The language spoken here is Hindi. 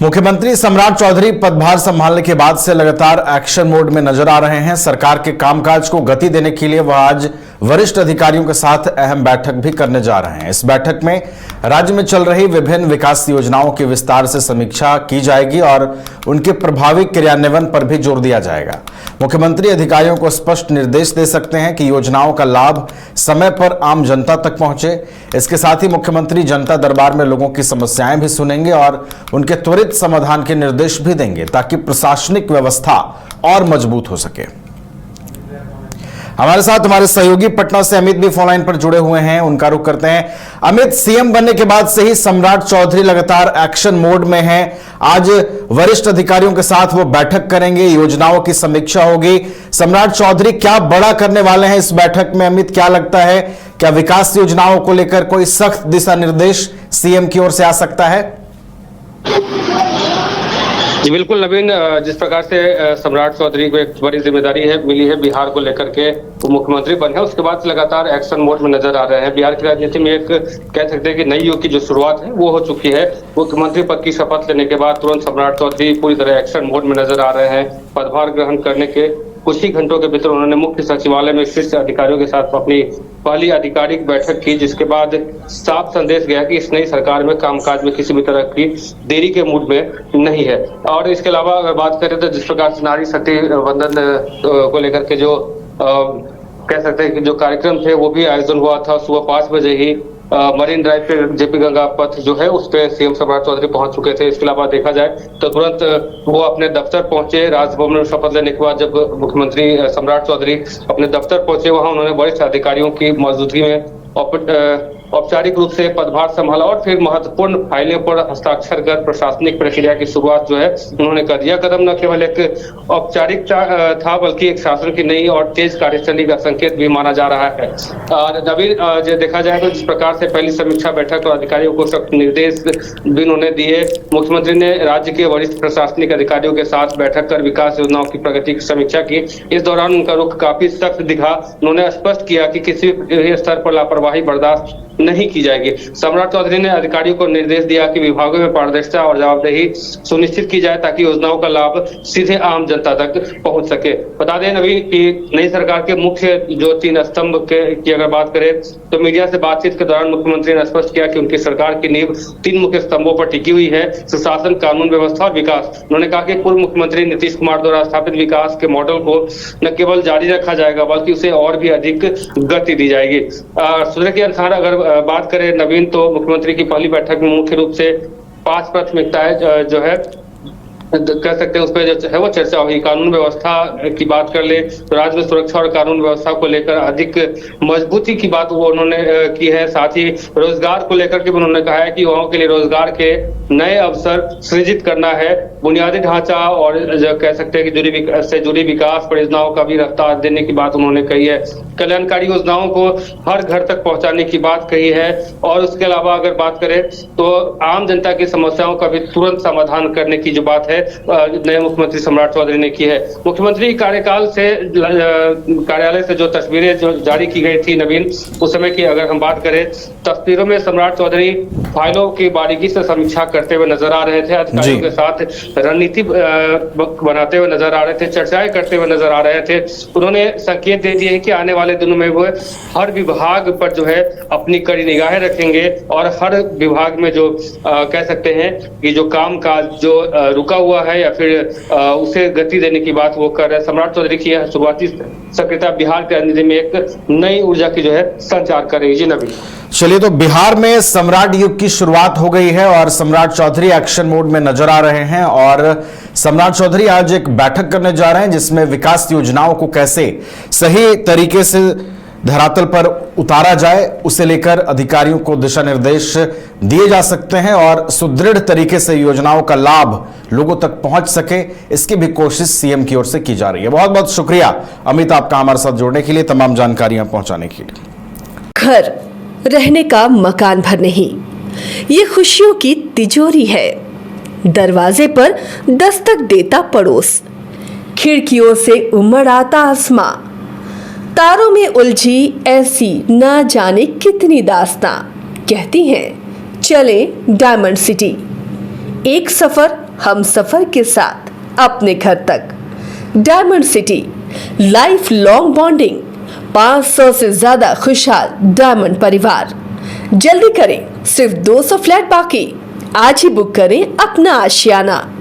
मुख्यमंत्री सम्राट चौधरी पदभार संभालने के बाद से लगातार एक्शन मोड में नजर आ रहे हैं। सरकार के कामकाज को गति देने के लिए वह आज वरिष्ठ अधिकारियों के साथ अहम बैठक भी करने जा रहे हैं। इस बैठक में राज्य में चल रही विभिन्न विकास योजनाओं की विस्तार से समीक्षा की जाएगी और उनके प्रभावी क्रियान्वयन पर भी जोर दिया जाएगा। मुख्यमंत्री अधिकारियों को स्पष्ट निर्देश दे सकते हैं कि योजनाओं का लाभ समय पर आम जनता तक पहुंचे। इसके साथ ही मुख्यमंत्री जनता दरबार में लोगों की समस्याएं भी सुनेंगे और उनके त्वरित समाधान के निर्देश भी देंगे ताकि प्रशासनिक व्यवस्था और मजबूत हो सके। हमारे साथ हमारे सहयोगी पटना से अमित भी फोन लाइन पर जुड़े हुए हैं, उनका रुख करते हैं। अमित, सीएम बनने के बाद से ही सम्राट चौधरी लगातार एक्शन मोड में हैं। आज वरिष्ठ अधिकारियों के साथ वो बैठक करेंगे, योजनाओं की समीक्षा होगी। सम्राट चौधरी क्या बड़ा करने वाले हैं इस बैठक में? अमित, क्या लगता है, क्या विकास योजनाओं को लेकर कोई सख्त दिशा निर्देश सीएम की ओर से आ सकता है? जी बिल्कुल नवीन, जिस प्रकार से सम्राट चौधरी को एक बड़ी जिम्मेदारी मिली है बिहार को लेकर के, वो मुख्यमंत्री बने हैं, उसके बाद से लगातार एक्शन मोड में नजर आ रहे हैं। बिहार की राजनीति में एक कह सकते हैं कि नई युग की जो शुरुआत है वो हो चुकी है। मुख्यमंत्री पद की शपथ लेने के बाद तुरंत सम्राट चौधरी पूरी तरह एक्शन मोड में नजर आ रहे हैं। पदभार ग्रहण करने के कुछ ही घंटों के भीतर उन्होंने मुख्य सचिवालय में शीर्ष अधिकारियों के साथ अपनी पहली आधिकारिक बैठक की, जिसके बाद साफ संदेश गया कि इस नई सरकार में कामकाज में किसी भी तरह की देरी के मूड में नहीं है। और इसके अलावा अगर बात करें तो जिस प्रकार से नारी शक्ति वंदन को लेकर के जो कह सकते हैं कि जो कार्यक्रम थे वो भी आयोजन हुआ था। सुबह 5 बजे ही मरीन ड्राइव पे जेपी गंगा पथ जो है उस पे सीएम सम्राट चौधरी पहुंच चुके थे। इसके अलावा देखा जाए तो तुरंत वो अपने दफ्तर पहुंचे। राजभवन में शपथ लेने के बाद जब मुख्यमंत्री सम्राट चौधरी अपने दफ्तर पहुंचे, वहां उन्होंने वरिष्ठ अधिकारियों की मौजूदगी में औपचारिक रूप से पदभार संभाला और फिर महत्वपूर्ण फाइलों पर हस्ताक्षर कर प्रशासनिक प्रक्रिया की शुरुआत जो है उन्होंने कर दिया। कदम न केवल एक औपचारिकता था बल्कि एक शासन की नई और तेज कार्यशैली का संकेत भी माना जा रहा है। और नवीन, देखा जाए तो जिस प्रकार से पहली समीक्षा बैठक और अधिकारियों को सख्त निर्देश भी उन्होंने दिए। मुख्यमंत्री ने राज्य के वरिष्ठ प्रशासनिक अधिकारियों के साथ बैठक कर विकास योजनाओं की प्रगति की समीक्षा की। इस दौरान उनका रुख काफी सख्त दिखा। उन्होंने स्पष्ट किया कि किसी भी स्तर पर लापरवाही बर्दाश्त नहीं की जाएगी। सम्राट चौधरी ने अधिकारियों को निर्देश दिया कि विभागों में पारदर्शिता और जवाबदेही सुनिश्चित की जाए ताकि योजनाओं का लाभ सीधे आम जनता तक पहुंच सके। बता दें नवीन कि नई सरकार के मुख्य जो 3 स्तंभ की अगर बात करें तो मीडिया से बातचीत के दौरान मुख्यमंत्री ने स्पष्ट किया कि उनकी सरकार की नींव 3 मुख्य स्तंभों पर टिकी हुई है: सुशासन, कानून व्यवस्था और विकास। उन्होंने कहा कि पूर्व मुख्यमंत्री नीतीश कुमार द्वारा स्थापित विकास के मॉडल को न केवल जारी रखा जाएगा बल्कि उसे और भी अधिक गति दी जाएगी। सूत्रों के अनुसार अगर बात करें नवीन, तो मुख्यमंत्री की पहली बैठक में मुख्य रूप से 5 प्राथमिकताएं जो है कह सकते हैं उस पर जो है वो चर्चा हुई। कानून व्यवस्था की बात कर ले तो राज्य में सुरक्षा और कानून व्यवस्था को लेकर अधिक मजबूती की बात वो उन्होंने की है। साथ ही रोजगार को लेकर के उन्होंने कहा है कि युवाओं के लिए रोजगार के नए अवसर सृजित करना है। बुनियादी ढांचा और जो कह सकते हैं कि जुड़ी विकास परियोजनाओं का भी रफ्तार देने की बात उन्होंने कही है। कल्याणकारी योजनाओं को हर घर तक पहुंचाने की बात कही है। और उसके अलावा अगर बात करें तो आम जनता की समस्याओं का भी तुरंत समाधान करने की जो बात है नए मुख्यमंत्री सम्राट चौधरी ने की है। मुख्यमंत्री कार्यालय से जो तस्वीरें जो जारी की गई थी नवीन, उस समय की अगर हम बात करें, तस्वीरों में सम्राट चौधरी फाइलों की बारीकी से समीक्षा करते हुए नजर आ रहे थे। अधिकारियों के साथ रणनीति बनाते हुए नजर आ रहे थे, चर्चाएं करते हुए नजर आ रहे थे। उन्होंने संकेत दे दिए कि आने वाले दिनों में वो हर विभाग पर जो है अपनी कड़ी निगाहें रखेंगे और हर विभाग में जो कह सकते हैं कि जो काम काज जो रुका हुआ है या फिर उसे गति देने की बात वो कर रहे हैं। सम्राट चौधरी की यह शुरुआती सक्रियता बिहार की राजनीति में एक नई ऊर्जा की जो है संचार करेगी। जी नवीन, चलिए, तो बिहार में सम्राट युग की शुरुआत हो गई है और सम्राट चौधरी एक्शन मोड में नजर आ रहे हैं और सम्राट चौधरी आज एक बैठक करने जा रहे हैं जिसमें विकास योजनाओं को कैसे सही तरीके से धरातल पर उतारा जाए उसे लेकर अधिकारियों को दिशा निर्देश दिए जा सकते हैं और सुदृढ़ तरीके से योजनाओं का लाभ लोगों तक पहुंच सके, इसकी भी कोशिश सीएम की ओर से की जा रही है। बहुत बहुत शुक्रिया अमित, आपका हमारे साथ जुड़ने के लिए, तमाम जानकारियां पहुंचाने के लिए। घर रहने का मकान भर नहीं, ये खुशियों की तिजोरी है। दरवाजे पर दस्तक देता पड़ोस, खिड़कियों से उमड़ आता आसमां, तारों में उलझी ऐसी ना जाने कितनी दास्तां। कहती हैं चले डायमंड सिटी। एक सफर हम सफर के साथ अपने घर तक। Diamond city, life long bonding, 500 से ज्यादा खुशहाल डायमंड परिवार। जल्दी करें, सिर्फ 200 फ्लैट बाकी। आज ही बुक करें अपना आशियाना।